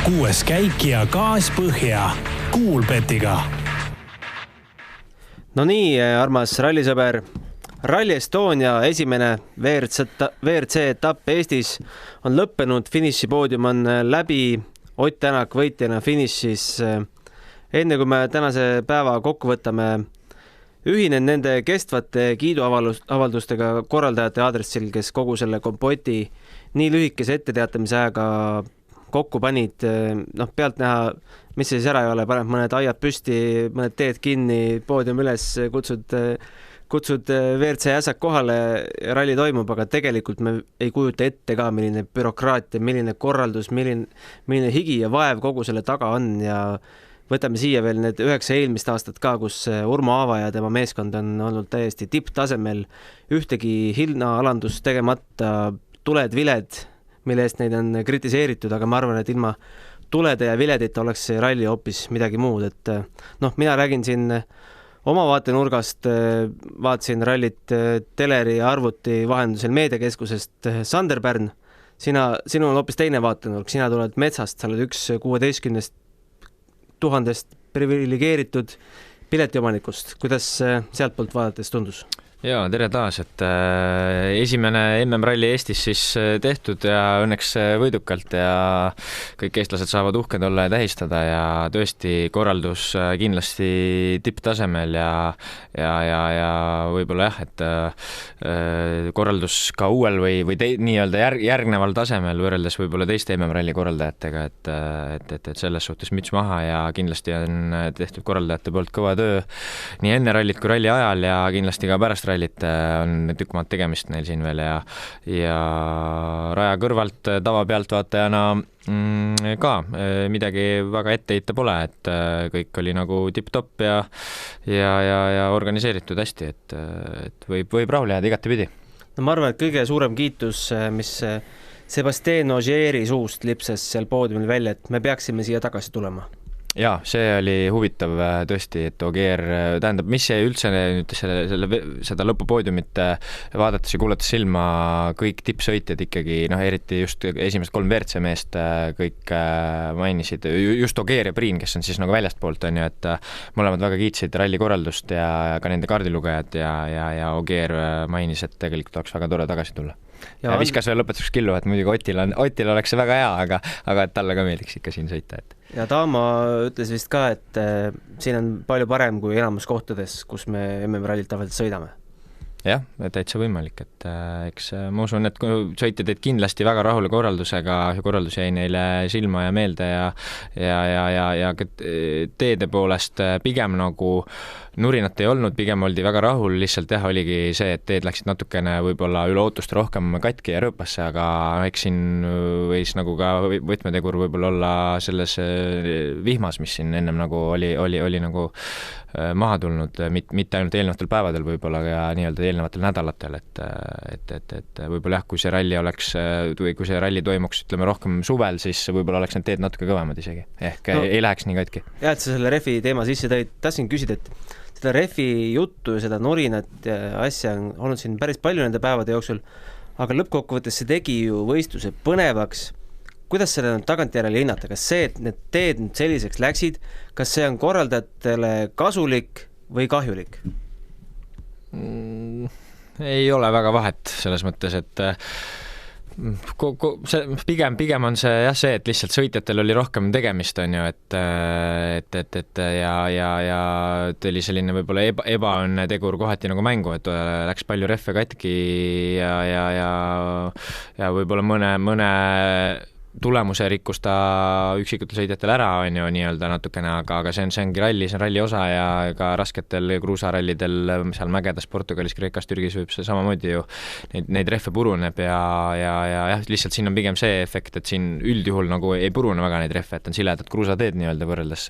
6. käik ja gaas põhja Coolbetiga. No nii, armas rallisõber, Rally Estonia esimene WRC etapp Eestis on lõppenud, finišipoodium on läbi, Ott Tänak võitjana finišis. Enne kui me tänase päeva kokku võtame, ühinen nende kestvate kiiduavaldustega korraldajate aadressil, kes kogu selle kompoti nii lühikese etteteatamise ajaga kokku panid. Pealt näha, mis siis ära ei ole, paneb mõned aiad püsti, mõned teed kinni, poodium üles, kutsud WRC äsak kohale ja ralli toimub, aga tegelikult me ei kujuta ette ka, milline bürokraatia, milline korraldus, milline higi ja vaev kogu selle taga on ja võtame siia veel need 9 eelmist aastat ka, kus Urmo Aava ja tema meeskond on olnud täiesti tipptasemel, ühtegi hinnaalandust tegemata, tuled, viled, mille eest neid on kritiseeritud, aga ma arvan, et ilma tulede ja viledita oleks see ralli hoopis midagi muud, et mina räägin siin oma vaatenurgast, vaatasin rallit teleri ja arvuti vahendusel meediakeskusest. Sander Pärn, sinul on hoopis teine vaatenurk, sina tuled metsast, sa oled üks 16 000 privilegeeritud piletiomanikust. Kuidas sealt poolt vaadates tundus? Jaa, tere taas, et esimene MM-ralli Eestis siis tehtud ja õnneks võidukalt ja kõik eestlased saavad uhked olla ja tähistada ja tõesti korraldus kindlasti tipptasemel ja võib-olla jah, et korraldus ka uuel või nii-öelda järgneval tasemel võrreldes võib-olla teiste MM-ralli korraldajatega, et selles suhtes müts maha ja kindlasti on tehtud korraldajate poolt kõva töö nii enne rallit kui ralli ajal ja kindlasti ka pärast rallit on tükk maad tegemist neil siin veel ja raja kõrvalt tavapealtvaatajana ka midagi väga ette heita pole, et kõik oli nagu tipp-topp ja organiseeritud hästi, et võib rahule jääda igatepidi. No ma arvan, et kõige suurem kiitus, mis Sébastien Ogieri suust lipses seal poodiumil välja, et me peaksime siia tagasi tulema. Jaa, see oli huvitav tõesti, et Ogier, tähendab, mis see üldse nüüd seda lõpupoodiumit vaadates ja kuulates silma, kõik tippsõitjad ikkagi, eriti just esimesed 3 WRC meest kõik mainisid, just Ogier ja Priin, kes on siis nagu väljast poolt, on ju, et mõlemad väga kiitsid ralli korraldust ja ka nende kaardilugejad ja Ogier mainis, et tegelikult oleks väga tore tagasi tulla. Ja viskas veel lõpetuseks killu, et muidugi Otil oleks see väga hea, aga et talle ka meeldiks ikka siin sõita. Ja Taama ütles vist ka, et siin on palju parem kui enamus kohtades, kus me MM-rallit tavaliselt sõidame. Jah, täitsa võimalik, et eks ma usun, et sõitjad teid kindlasti väga rahule korraldusega, korraldus jäi neile silma ja meelde ja teede poolest pigem nagu nurinat ei olnud, pigem oldi väga rahul, lihtsalt oligi see, et teed läksid natukene võib-olla üle ootust rohkem katki ja rööpasse, aga eks siin võis nagu ka võtmetegur võib-olla olla selles vihmas, mis siin ennem nagu oli nagu maha tulnud, mitte ainult eelnevatel päevadel võib-olla ja nii-öelda eelnevatel nädalatel, et võib-olla jah, kui see ralli oleks, või kui see ralli toimuks, ütleme rohkem suvel, siis võib-olla oleks need teed natuke kõvemad isegi, ehk ei läheks nii katki. Ja, et sa selle refi teema sisse tõid, tahtsin küsida, et seda refi juttu ja seda nurinat ja asja on olnud siin päris palju nende päevade jooksul, aga lõppkokkuvõttes see tegi ju võistluse põnevaks. Kuidas seda tagantjärele hinnata? Kas see, et need teed selliseks läksid, kas see on korraldajatele kasulik või kahjulik? Ei ole väga vahet selles mõttes, et pigem on see jah see, et lihtsalt sõitjatel oli rohkem tegemist, on ju, et ja tuli selline võib-olla ebaõnne tegur kohati nagu mängu, et läks palju reffe katki ja võib-olla mõne tulemuse rikkus ta üksikutel sõitjatel ära, on ju, nii-öelda natukene, aga see ongi ralli, see on ralli osa ja ka rasketel kruusarallidel seal mägedas Portugalis, Kreekas, Türgis võib see samamoodi ju neid reffe puruneb ja lihtsalt siin on pigem see efekt, et siin üldjuhul nagu ei purune väga neid reffe, et on siledad kruusateed nii-öelda võrreldes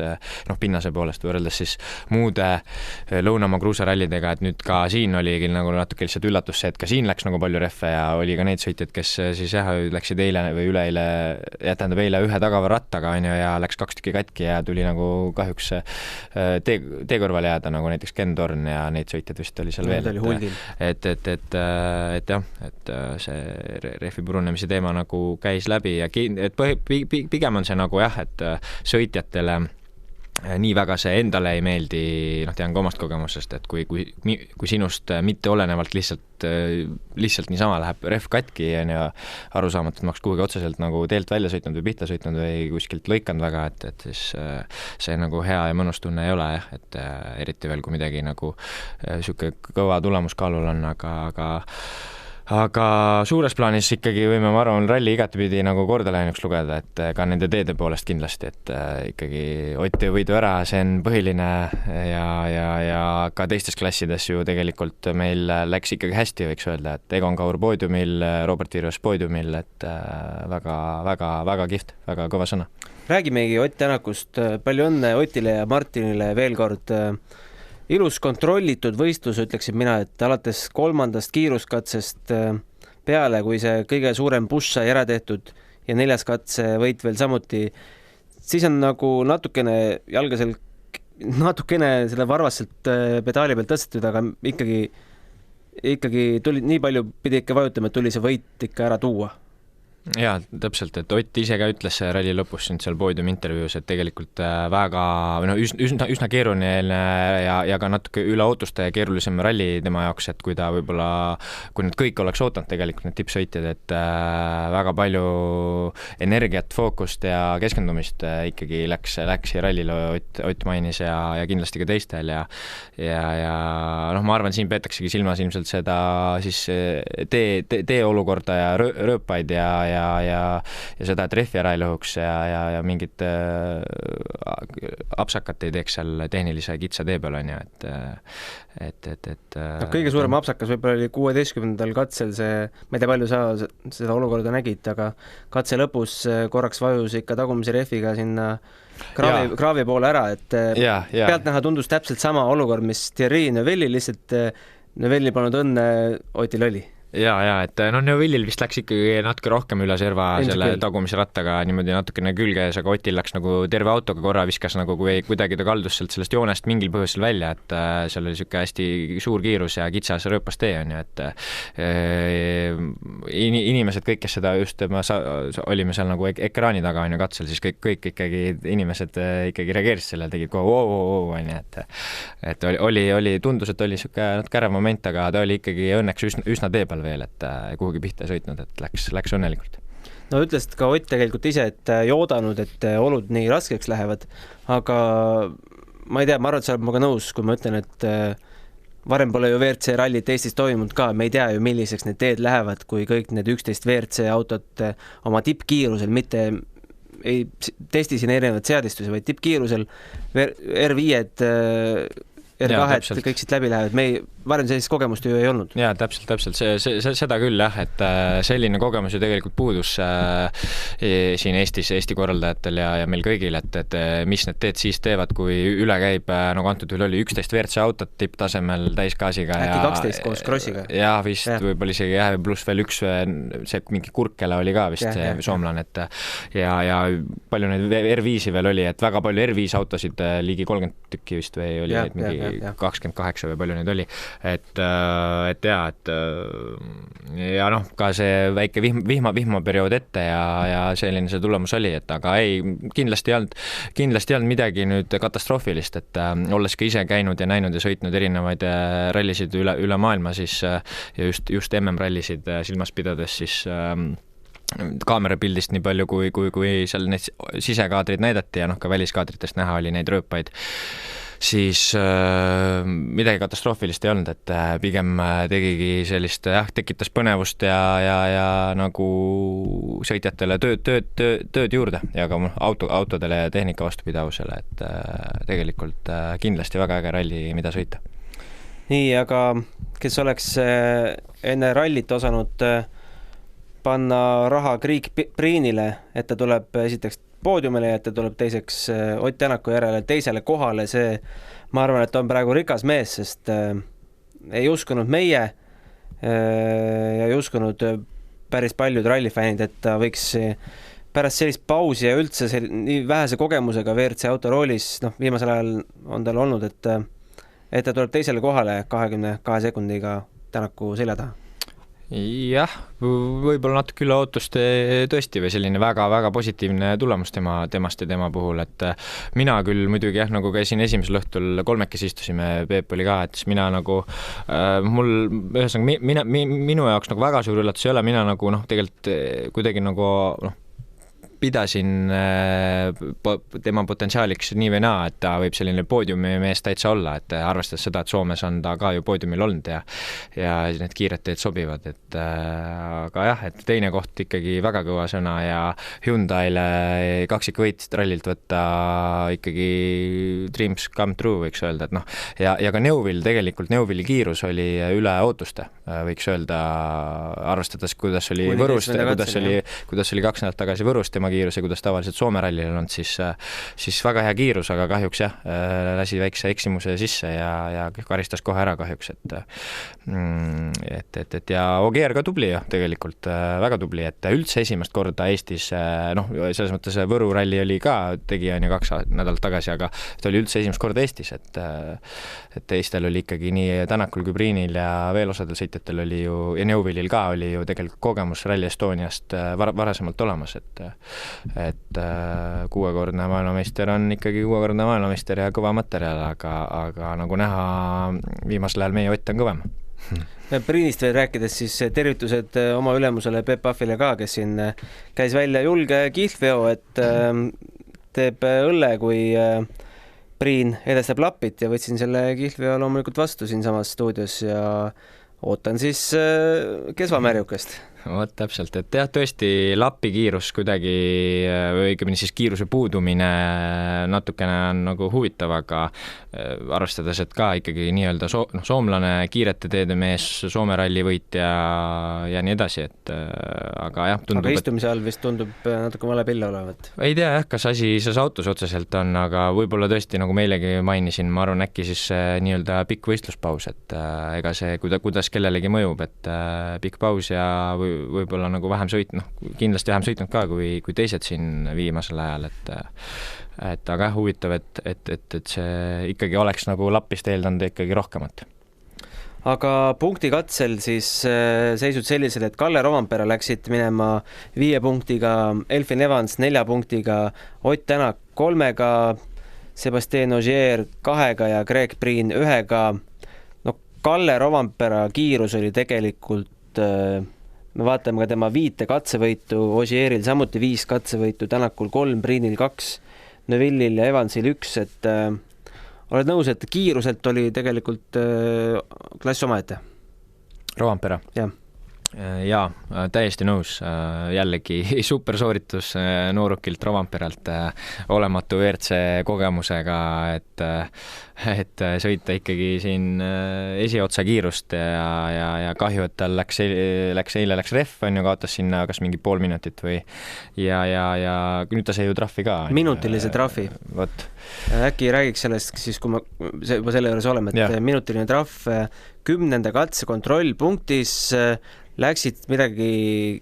pinnase poolest võrreldes siis muude lõunamaa kruusarallidega, et nüüd ka siin oligi nagu natuke lihtsalt üllatus see, et ka siin läks nagu palju reffe ja oli ka neid sõitjad, kes siis läksid eile või üleeile eile ühe tagava rattaga on ju, ja läks 2 tükki katki ja tuli nagu kahjuks tee kõrvale jääda, nagu näiteks Ken Torn ja neid sõitjad vist oli seal veel. Et jah, et see rehvi purunemise teema nagu käis läbi ja pigem on see nagu jah, et sõitjatele nii väga see endale ei meeldi, tean ka omast kogemusest, et kui sinust mitte olenevalt lihtsalt niisama läheb rehv katki ja arusaamatult maks kuhugi otseselt nagu teelt välja sõitnud või pihta sõitnud või kuskilt lõikanud väga, et siis see nagu hea ja mõnus tunne ei ole jah, et eriti veel, kui midagi nagu siuke kõva tulemuskaalul on, aga suures plaanis ikkagi võime, ma arvan, ralli igatepidi nagu korda läinuks lugeda, et ka nende teede poolest kindlasti, et ikkagi Ott tõi võidu ära, see on põhiline ja ka teistes klassides ju tegelikult meil läks ikkagi hästi, võiks öelda, et Egon Kaur poodiumil, Robert Virves poodiumil, et väga kihvt, väga kõva sõna. Räägimegi Ott Tänakust, palju õnne Otile ja Martinile veel kord. Ilus kontrollitud võistlus, ütleksin mina, et alates 3. kiiruskatsest peale, kui see kõige suurem push sai ära tehtud ja 4. katse võit veel samuti, siis on nagu natukene selle varvaselt pedaali pealt tõstetud, aga ikkagi tuli nii palju, pidi ikka vajutama, et tuli see võit ikka ära tuua. Jaa, täpselt, et Ott ise ka ütles ralli lõpus seal poodiumi intervjuus, et tegelikult väga üsna keeruline ja ka natuke üle ootuste keerulisem ralli tema jaoks, et kui ta võib-olla, kui need kõik oleks ootanud tegelikult need tippsõitjad, et väga palju energiat, fookust ja keskendumist ikkagi läks rallile, Ott mainis ja kindlasti ka teistel ja ma arvan, siin peetaksegi silmas ilmselt seda siis tee olukorda ja rööpaid ja seda, et rehvi ära ei lõhuks ja mingit apsakat ei teeks seal tehnilise kitsa tee peal on ju, kõige suurem apsakas võib-olla oli 16. katsel see, ma ei tea, palju sa seda olukorda nägid, aga katse lõpus korraks vajus ikka tagumise rehviga sinna kraavi poole ära, et pealtnäha tundus täpselt sama olukord, mis Thierry Neuvelli, lihtsalt Neuvelli polnud õnne, Otil oli. Ja, et Neuvillil vist läks ikkagi natuke rohkem üle serva selle tagumise rattaga niimoodi natukene külges, aga Otil läks nagu terve autoga korra viskas nagu kui kuidagi ta kaldus sellest joonest mingil põhjusel välja, et seal oli siuke hästi suur kiirus ja kitsas rööpas tee on ju, et inimesed kõik, kes seda just, olime seal nagu ekraani taga on ju katsel, siis kõik ikkagi inimesed ikkagi reageerisid sellele, tegid kohe on ju, et oli, tundus, et oli siuke natuke ärev moment, aga ta oli ikkagi õnneks üsna tee peal veel, et kuhugi pihta sõitnud, et läks õnnelikult. No ütlesid ka Ott tegelikult ise, et joodanud, et olud nii raskeks lähevad, aga ma ei tea, ma arvan, et sa oled minuga nõus, kui ma ütlen, et varem pole ju WRC rallit Eestis toimunud ka, me ei tea ju, milliseks need teed lähevad, kui kõik need 11 WRC autot oma tippkiirusel, mitte ei testi siin erinevad seadistusi, vaid tippkiirusel R5-d R2, kõik siit läbi lähevad. Varem sellist kogemust ju ei olnud. Jaa, täpselt. Seda küll, jah, et selline kogemus ju tegelikult puudus siin Eesti korraldajatel ja meil kõigil, et mis need teed siis teevad, kui üle käib, nagu antud üle oli 11 WRC autot tipptasemel täiskaasiga. Äkki 12 koos crossiga. Jaa, vist võib-olla isegi pluss veel üks, see mingi Kurkela oli ka vist see soomlane, et ja palju neid R5-i veel oli, et väga palju R5 autosid, ligi 30 tükki vist või oli neid mingi 28 või palju neid oli, et ka see väike vihmaperiood ette ja selline see tulemus oli, et aga ei, kindlasti ei olnud midagi nüüd katastroofilist, et olles ka ise käinud ja näinud ja sõitnud erinevaid rallisid üle maailma, siis ja just MM-rallisid silmas pidades, siis kaamerapildist nii palju, kui seal neid sisekaadrid näidati ja ka väliskaadritest näha oli neid rööpaid, siis midagi katastroofilist ei olnud, et pigem tegigi sellist, tekitas põnevust ja nagu sõitjatele tööd juurde ja ka autodele ja tehnika vastupidavusele, et tegelikult kindlasti väga äge ralli, mida sõita. Nii, aga kes oleks enne rallit osanud panna raha Kriik Priinile, et ta tuleb esiteks poodiumile ja et ta tuleb teiseks Ott Tänaku järele teisele kohale, see, ma arvan, et on praegu rikas mees, sest ei uskunud meie ja ei uskunud päris paljud rallifäänid, et ta võiks pärast sellist pausi ja üldse nii vähese kogemusega WRC autoroolis, viimasel ajal on tal olnud, et ta tuleb teisele kohale 22 sekundiga Tänaku selja taha. Jah, võib-olla natuke üle ootuste tõesti või selline väga-väga positiivne tulemus temast ja tema puhul, et mina küll muidugi nagu käisin esimesel õhtul kolmekesi istusime, Peep oli ka, et siis mina nagu mul ühesõnaga minu jaoks nagu väga suur üllatus ei ole, mina nagu tegelikult kuidagi nagu pidasin tema potentsiaaliks nii või naa, et ta võib selline poodiumi mees täitsa olla, et arvestades seda, et Soomes on ta ka ju poodiumil olnud ja need kiired teed sobivad, et aga jah, et teine koht ikkagi väga kõva sõna ja Hyundai'le kaksikvõit rallilt võtta ikkagi dreams come true, võiks öelda, et ja ka Neuville'i kiirus oli üle ootuste, võiks öelda, arvestades, kuidas oli Võrust, kuidas oli 2 nädalat tagasi Võrust tema kiirus ja kuidas tavaliselt Soome rallil on, siis väga hea kiirus, aga kahjuks jah, lasi väikse eksimuse sisse ja karistas kohe ära kahjuks, et ja Ogier ka tubli ju tegelikult, väga tubli, et üldse esimest korda Eestis, selles mõttes Võru ralli oli ka, tegi on ju 2 nädalat tagasi, aga ta oli üldse esimest korda Eestis, et teistel oli ikkagi nii Tänakul, Kübriinil ja veel osadel sõitjatel oli ju, ja Neuvillil ka oli ju tegelikult kogemus Rally Estoniast varasemalt olemas, et 6-kordne maailmameister on ikkagi 6-kordne maailmameister ja kõva materjal, aga nagu näha, viimasel ajal meie Ott on kõvem. Priinist veel rääkides, siis tervitused oma ülemusele Peep Pahvile ka, kes siin käis välja julge kihlveo, et teeb õlle, kui Priin edestab lapit ja võtsin selle kihlveo loomulikult vastu siin samas stuudios ja ootan siis kesvamärjukest. Vot täpselt, et jah, tõesti lapi kiirus kuidagi, või õigemini siis kiiruse puudumine natukene on nagu huvitav, aga arvestades, et ka ikkagi nii-öelda soomlane, kiirete teede mees, Soome ralli võitja ja nii edasi, et aga jah, tundub, aga istumise all vist tundub natuke vale pille olevat. Ei tea jah, kas asi selles autos otseselt on, aga võib-olla tõesti, nagu meilegi mainisin, ma arvan, äkki siis nii-öelda pikk võistluspaus, et ega see, kuidas kellelegi mõjub, et pikk paus ja võib-olla nagu vähem kindlasti vähem sõitnud ka kui teised siin viimasel ajal, et aga huvitav, et see ikkagi oleks nagu Lappist eeldanud ikkagi rohkemat. Aga punkti katsel siis seisud sellised, et Kalle Rovanpera läksid minema 5 punktiga, Elfin Evans 4 punktiga, Ott Tänak 3-ga, Sebastien Ogier 2-ga ja Greg Priin 1-ga. Kalle Rovanpera kiirus oli tegelikult me vaatame ka tema 5 katsevõitu, Ogieril samuti 5 katsevõitu, Tänakul 3, Priinil 2, Neuvillil ja Evansil 1, et oled nõus, et kiiruselt oli tegelikult klass omaette? Rovanpera? Jah. Jaa, täiesti nõus, jällegi super sooritus noorukilt Rovanperalt, olematu WRC kogemusega, et sõita ikkagi siin esiotsa kiirust ja kahju, et tal eile läks ref, on ju, kaotas sinna kas mingi pool minutit või ja nüüd ta sai ju trahvi ka. Minutilise trahvi. Võt. Äkki räägiks sellest, siis kui ma juba selle juures oleme, et minutiline trahv 10. katse kontrollpunktis läksid midagi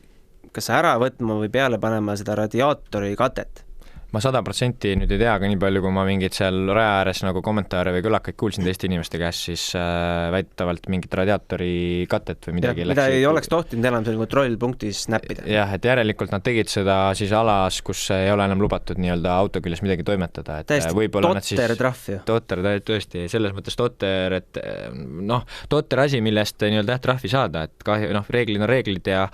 kas ära võtma või peale panema seda radiaatori katet? Ma 100% nüüd ei tea, aga nii palju, kui ma mingid seal raja ääres nagu kommentaare või kõlakaid kuulsin teiste inimeste käest, siis väidetavalt mingit radiaatori katet või midagi mida ei oleks tohtinud enam seal kontrollpunktis näppida. Jah, et järelikult nad tegid seda siis alas, kus ei ole enam lubatud nii-öelda auto küljes midagi toimetada. Täiesti totter trahv ju. Totter, tõesti, selles mõttes totter, et totter asi, millest nii-öelda trahvi saada, et reeglid on reeglid ja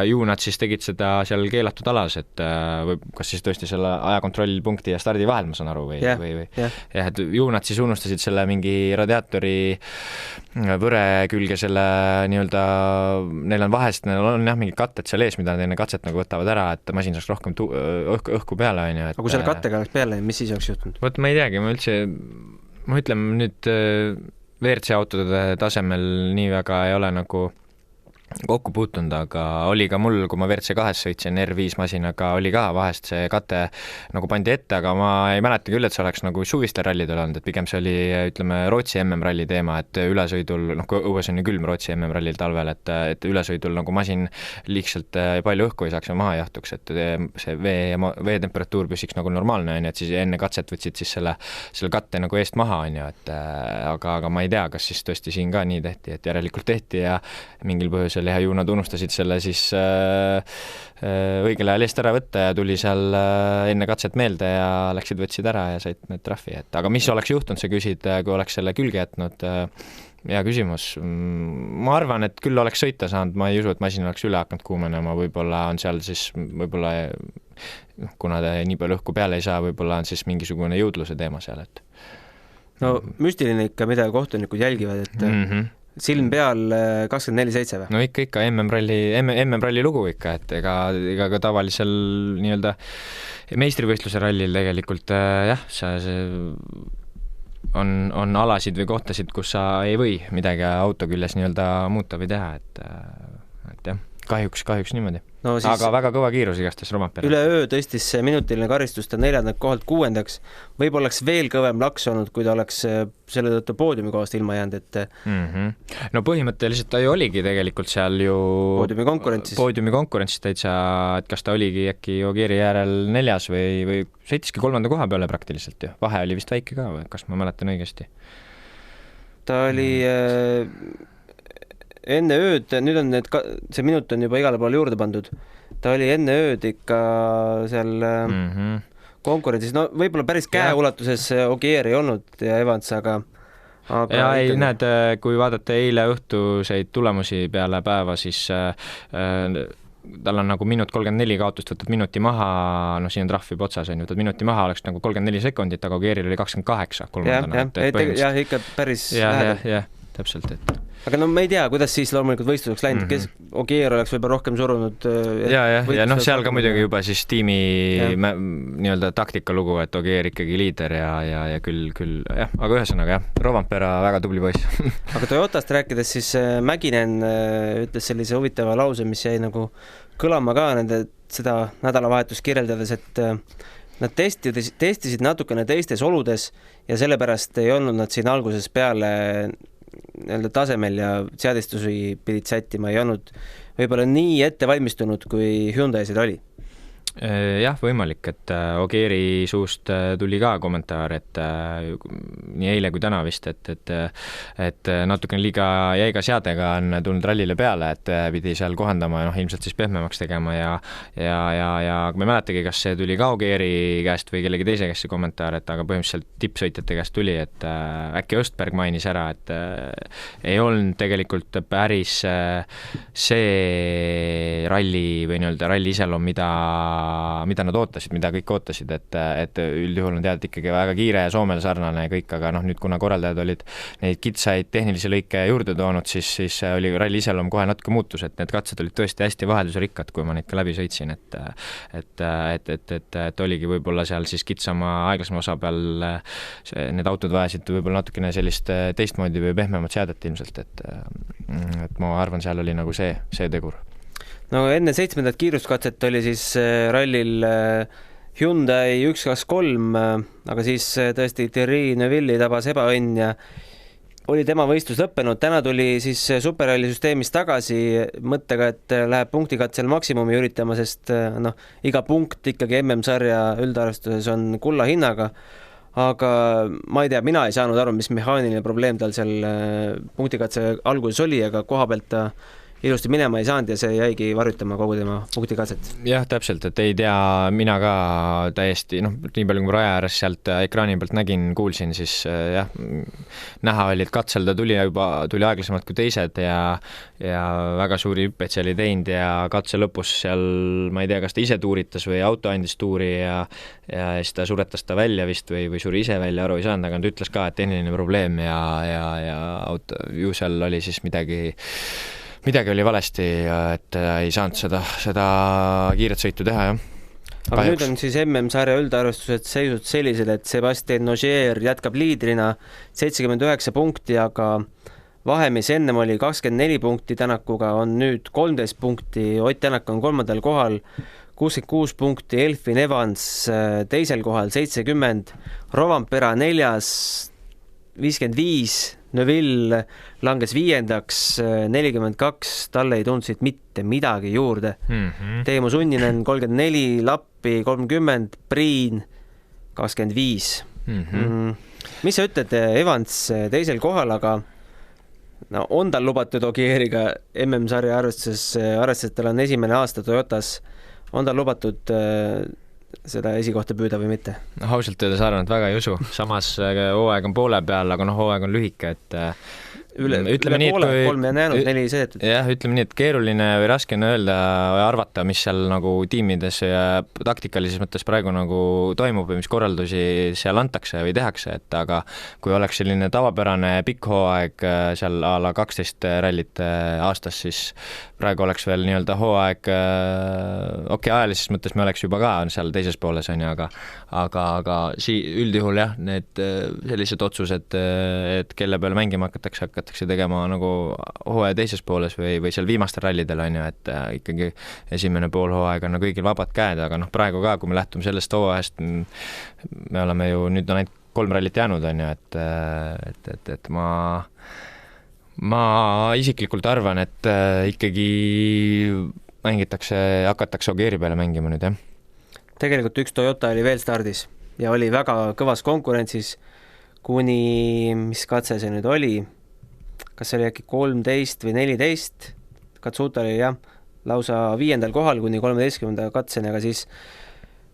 ju nad siis tegid seda seal keelatud alas, et kas siis tõesti selle kontrollpunkti ja stardi vahel, ma saan aru, või et ju nad siis unustasid selle mingi radiaatori võre külge selle nii-öelda, neil on vahest, neil on jah mingid katted seal ees, mida neile katset nagu võtavad ära, et masin saaks rohkem õhku peale, on ju. Aga kui selle kattega oleks peale, mis siis oleks juhtunud? Vot ma ei teagi, ma ütlen nüüd WRC autode tasemel nii väga ei ole nagu kokku puutunud, aga oli ka mul, kui ma WRC2 sõitsin R5 masinaga, oli ka vahest see kate nagu pandi ette, aga ma ei mäleta küll, et see oleks nagu suvistel rallidel olnud, et pigem see oli, ütleme, Rootsi MM-ralli teema, et ülesõidul, noh, kui õues on ju külm Rootsi MM-rallil talvel, et ülesõidul nagu masin liigselt palju õhku ei saaks ja maha jahtuks, et see veetemperatuur püsiks nagu normaalne, on ju, et siis enne katset võtsid siis selle katte nagu eest maha, on ju, et aga ma ei tea, kas siis tõesti siin ka nii tehti, et järelikult tehti ja mingil põhjusel ju nad unustasid selle siis õigel ajal eest ära võtta ja tuli seal enne katset meelde ja võtsid ära ja said need trahvi, et aga mis oleks juhtunud, sa küsid, kui oleks selle külge jätnud, hea küsimus. Ma arvan, et küll oleks sõita saanud, ma ei usu, et masin oleks üle hakanud kuumenema, võib-olla on seal siis, võib-olla kuna ta nii palju õhku peale ei saa, võib-olla on siis mingisugune jõudluse teema seal, et no müstiline ikka, mida kohtunikud jälgivad, et silm peal 24/7 või? No ikka MM-ralli lugu ikka, et ega ka tavalisel nii-öelda meistrivõistluse rallil tegelikult jah, see on alasid või kohtasid, kus sa ei või midagi auto küljes nii-öelda muuta või teha, et jah, kahjuks niimoodi. No siis aga väga kõva kiirus igastahes Rompera. Üleöö tõstis see minutiline karistus ta 4. kohalt 6. Võib-olla oleks veel kõvem laks olnud, kui ta oleks selle tõttu poodiumi kohast ilma jäänud, et No põhimõtteliselt ta ju oligi tegelikult seal ju poodiumi konkurentsis täitsa, et kas ta oligi äkki Ogieri järel 4. või sõitiski 3. koha peale praktiliselt ju. Vahe oli vist väike ka või kas ma mäletan õigesti? Ta oli enne ööd, nüüd on see minut on juba igale poole juurde pandud. Ta oli enne ööd ikka seal konkurentsis, no võib-olla päris käeulatuses Ogier ei olnud ja Evans, aga ja ei, näed, kui vaadata eile õhtuseid tulemusi peale päeva, siis tal on nagu minut 34 kaotust, võtad minuti maha, no siin on trahv juba otsas, võtad minuti maha, oleks nagu 34 sekundit, aga Ogieril oli 28 kolmandana. Jah, ikka päris jah, täpselt, et aga no ma ei tea, kuidas siis loomulikult võistluseks läinud, kes Ogier oleks võib-olla rohkem surunud. Ja noh, seal ka muidugi juba siis tiimi nii-öelda taktika lugu, et Ogier ikkagi liider ja küll jah, aga ühesõnaga jah, Rompera väga tubli poiss. Aga Toyotast rääkides, siis Mäkinen ütles sellise huvitava lause, mis jäi nagu kõlama ka nende seda nädalavahetust kirjeldades, et nad testisid natukene teistes oludes ja sellepärast ei olnud nad siin alguses peale tasemel ja seadistusi pidid sättima, ei olnud võib-olla nii ette valmistunud, kui Hyundai'sid oli. Jah, võimalik, et Ogieri suust tuli ka kommentaar, et nii eile kui täna vist, et natukene liiga jäiga seadega on tulnud rallile peale, et pidi seal kohandama ja ilmselt siis pehmemaks tegema ja ma ei mäletagi, kas see tuli ka Ogieri käest või kellegi teise käest see kommentaar, et aga põhimõtteliselt tippsõitjate käest tuli, et äkki Östberg mainis ära, et ei olnud tegelikult päris see ralli või nii-öelda ralli iseloom, mida nad ootasid, mida kõik ootasid, et üldjuhul on teada ikkagi väga kiire ja Soomele sarnane kõik, aga nüüd kuna korraldajad olid neid kitsaid tehnilisi lõike juurde toonud, siis oli ralli iseloom kohe natuke muutus, et need katsed olid tõesti hästi vaheldusrikkad, kui ma neid ka läbi sõitsin, et oligi võib-olla seal siis kitsama aeglasema osa peal need autod vajasid võib-olla natukene sellist teistmoodi või pehmemat seadet ilmselt, et ma arvan, seal oli nagu see tegur. No enne 7. kiiruskatset oli siis rallil Hyundai 1-2-3, aga siis tõesti Thierry Neuville'i tabas ebaõnn ja oli tema võistlus lõppenud. Täna tuli siis superralli süsteemis tagasi mõttega, et läheb punktikatsel maksimumi üritama, sest iga punkt ikkagi MM-sarja üldarvestuses on kulla hinnaga. Aga ma ei tea, mina ei saanud aru, mis mehaaniline probleem tal seal punktikatse alguses oli, aga koha pealt ta ilusti minema ei saanud ja see jäigi varjutama kogu tema punktikatset. Jah, täpselt, et ei tea, mina ka täiesti, nii palju kui raja ääres sealt ekraani pealt nägin, kuulsin, siis jah, näha oli, et katsel ta tuli aeglasemalt kui teised ja väga suuri hüppeid seal ei teinud ja katse lõpus seal, ma ei tea, kas ta ise tuuritas või auto andis tuuri ja siis ta suretas ta välja vist või suri ise välja, aru ei saanud, aga ta ütles ka, et tehniline probleem ja auto, ju seal oli siis midagi oli valesti, et ei saanud seda kiiret sõitu teha, jah. Aga nüüd on siis MM-sarja üldarvestused seisud sellised, et Sébastien Ogier jätkab liidrina 79 punkti, aga vahe, mis ennem oli 24 punkti Tänakuga, on nüüd 13 punkti, Ott Tänak on 3. kohal, 66 punkti, Elfin Evans teisel kohal 70, Rovanpera 4. 55, Neville langes 5. 42, talle ei tulnud siit mitte midagi juurde. Teemu Sunninen 34, Lappi 30, Priin 25. Mis sa ütled, Evans teisel kohal, aga no, on tal lubatud Ogieriga MM-sarja arvestades, et tal on esimene aasta Toyotas, on tal lubatud seda esikohta püüda või mitte? Ausalt öeldes arvan, et väga ei usu. Samas hooaeg on poole peal, aga hooaeg on lühike, et üle poole, 3 on jäänud, 4 sõidetud. Jah, ütleme nii, et keeruline või raske on öelda või arvata, mis seal nagu tiimides ja taktikalises mõttes praegu nagu toimub või mis korraldusi seal antakse või tehakse, et aga kui oleks selline tavapärane pikk hooaeg seal a la 12 rallit aastas, siis praegu oleks veel nii-öelda hooaeg, ajalises mõttes me oleks juba ka seal teises pooles, on ju, aga üldjuhul jah, need sellised otsused, et kelle peale mängima hakatakse tegema nagu hooaja teises pooles või seal viimastel rallidel, on ju, et ikkagi esimene pool hooaega on kõigil vabad käed, aga praegu ka, kui me lähtume sellest hooajast, me oleme ju nüüd on ainult 3 rallit jäänud, on ju, et ma isiklikult arvan, et ikkagi hakatakse Ogieri peale mängima nüüd, jah. Tegelikult üks Toyota oli veel stardis ja oli väga kõvas konkurentsis kuni, mis katse see nüüd oli, kas see oli äkki 13 või 14, Katsuta oli jah, lausa 5. kohal kuni 13. katseni, aga siis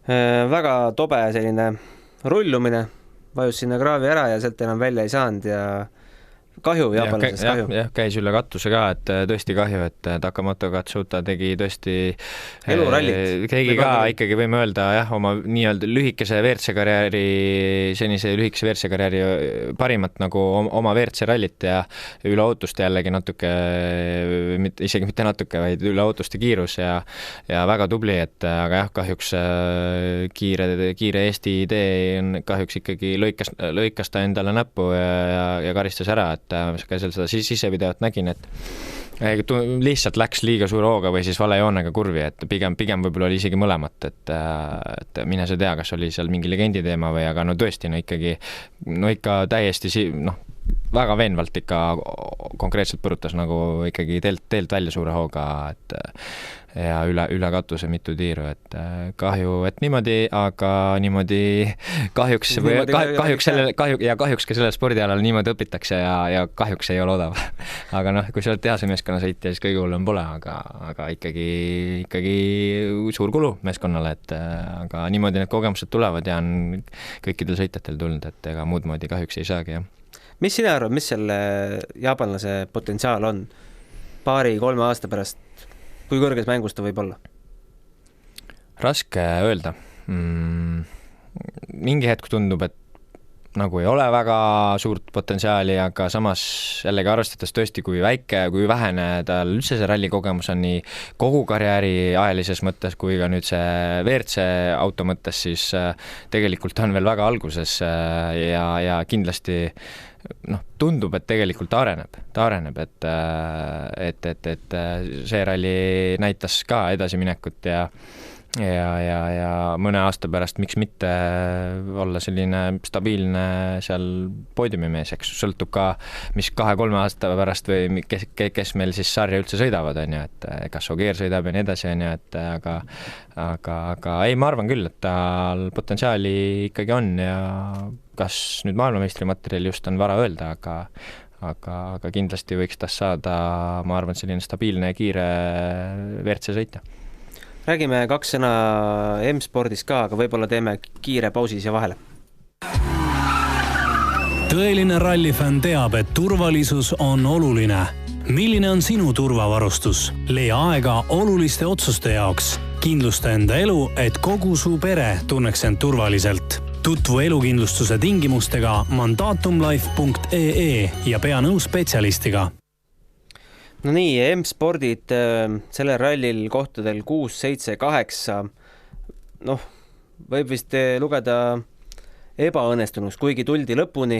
väga tobe selline rullumine, vajus sinna kraavi ära ja sealt enam välja ei saanud ja kahju, jaapanlasest kahju. Jah, käis üle kattuse ka, et tõesti kahju, et Takamoto Katsuta tegi tõesti elurallit. Tegi ka ikkagi, võime öelda, jah, oma nii-öelda lühikese WRC karjääri, senise lühikese WRC karjääri parimat nagu oma WRC rallit ja üle ootuste jällegi natuke, isegi mitte natuke, vaid üle ootuste kiirus ja väga tubli, et aga jah, kahjuks kiire Eesti idee kahjuks ikkagi lõikas ta endale näppu ja karistas ära, et käsel seda sisevideot nägin, et lihtsalt läks liiga suure hooga või siis vale joonega kurvi, et pigem võib-olla oli isegi mõlemat, et mine sa tea, kas oli seal mingi legendi teema või, aga no tõesti, ikka täiesti väga veenvalt ikka konkreetselt põrutas nagu ikkagi teelt välja suure hooga, et ja üle katuse mitu tiiru, et kahju, et niimoodi, aga niimoodi kahjuks ka sellel spordialal niimoodi õpitakse ja kahjuks ei ole odav. Aga kui sa oled tehase meeskonna sõitja, siis kõige hullem pole, aga ikkagi suur kulu meeskonnale, et aga niimoodi need kogemused tulevad ja on kõikidel sõitjatel tulnud, et ega muud moodi kahjuks ei saagi, jah. Mis sina arvad, mis selle jaapanlase potentsiaal on 2-3 aasta pärast? Kui kõrges mängus ta võib olla? Raske öelda. Mingi hetk tundub, et nagu ei ole väga suurt potentsiaali, aga samas jällegi arvestades tõesti, kui väike, kui vähene tal üldse see rallikogemus on nii kogu karjääri ajalises mõttes kui ka nüüd see WRC auto mõttes, siis tegelikult on veel väga alguses ja kindlasti tundub, et tegelikult ta areneb, et see ralli näitas ka edasiminekut ja mõne aasta pärast miks mitte olla selline stabiilne seal poodiumimees, eks sõltub ka, mis 2-3 aasta pärast või kes meil siis sarja üldse sõidavad, on ju, et kas Ogier sõidab ja nii edasi, on ju, et aga ei, ma arvan küll, et tal potentsiaali ikkagi on ja kas nüüd maailmameistrimaterjal just on vara öelda, aga kindlasti võiks tast saada, ma arvan, selline stabiilne ja kiire WRC sõitja. Räägime 2 sõna M-spordis ka, aga võib-olla teeme kiire pausi siia vahele. Tõeline rallifänn teab, et turvalisus on oluline. Milline on sinu turvavarustus? Leia aega oluliste otsuste jaoks. Kindlusta enda elu, et kogu su pere tunneks end turvaliselt. Tutvu elukindlustuse tingimustega mandatumlife.ee ja pea nõu spetsialistiga. No nii, M-spordid sellel rallil kohtadel 6, 7, 8, võib vist lugeda ebaõnnestunuks, kuigi tuldi lõpuni.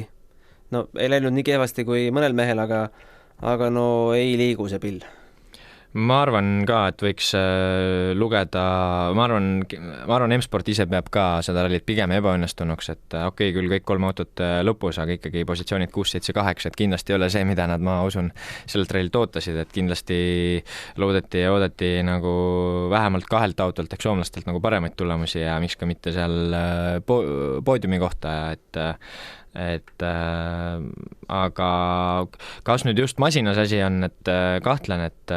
Ei läinud nii kehvasti kui mõnel mehel, aga aga no ei liigu see pill. Ma arvan ka, et võiks lugeda, ma arvan M-Sport ise peab ka seda rallit pigem ebaõnnestunuks, et okei, küll kõik 3 autot lõpus, aga ikkagi positsioonid 6, 7, 8, et kindlasti ei ole see, mida nad, ma usun, sellelt rallilt ootasid, et kindlasti loodeti ja oodati nagu vähemalt 2 autolt ehk soomlastelt nagu paremaid tulemusi ja miks ka mitte seal poodiumi kohta, et aga kas nüüd just masinas asi on, et kahtlen, et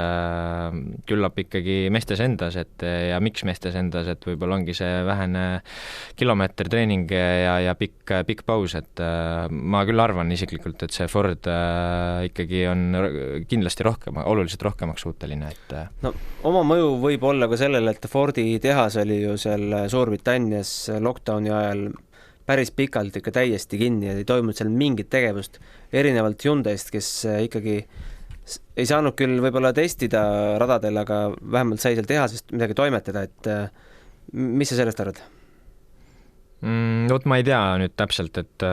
küllap ikkagi meestes endas, et ja miks meestes endas, et võib-olla ongi see vähene kilomeeter treening ja pikk paus, et ma küll arvan isiklikult, et see Ford ikkagi on kindlasti oluliselt rohkemaks suuteline, et no oma mõju võib olla ka sellele, et Fordi tehas oli ju seal Suurbritannias lockdowni ajal päris pikalt ikka täiesti kinni ja ei toimunud seal mingit tegevust, erinevalt Hyundai'st, kes ikkagi ei saanud küll võib-olla testida radadel, aga vähemalt sai seal tehasest midagi toimetada, et mis sa sellest arvad? Vot ma ei tea nüüd täpselt, et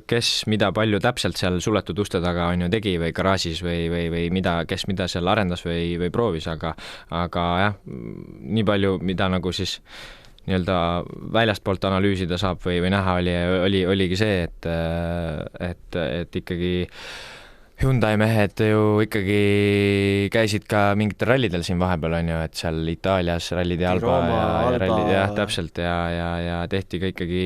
kes mida palju täpselt seal suletud uste taga on ju tegi või garaažis või mida, kes mida seal arendas või proovis, aga jah, nii palju, mida nagu siis nii-öelda väljastpoolt analüüsida saab või näha oligi see, et ikkagi Hyundai mehed ju ikkagi käisid ka mingitel rallidel siin vahepeal on ju, et seal Itaalias rallid ja Alba ja rallid, jah, täpselt ja tehti ka ikkagi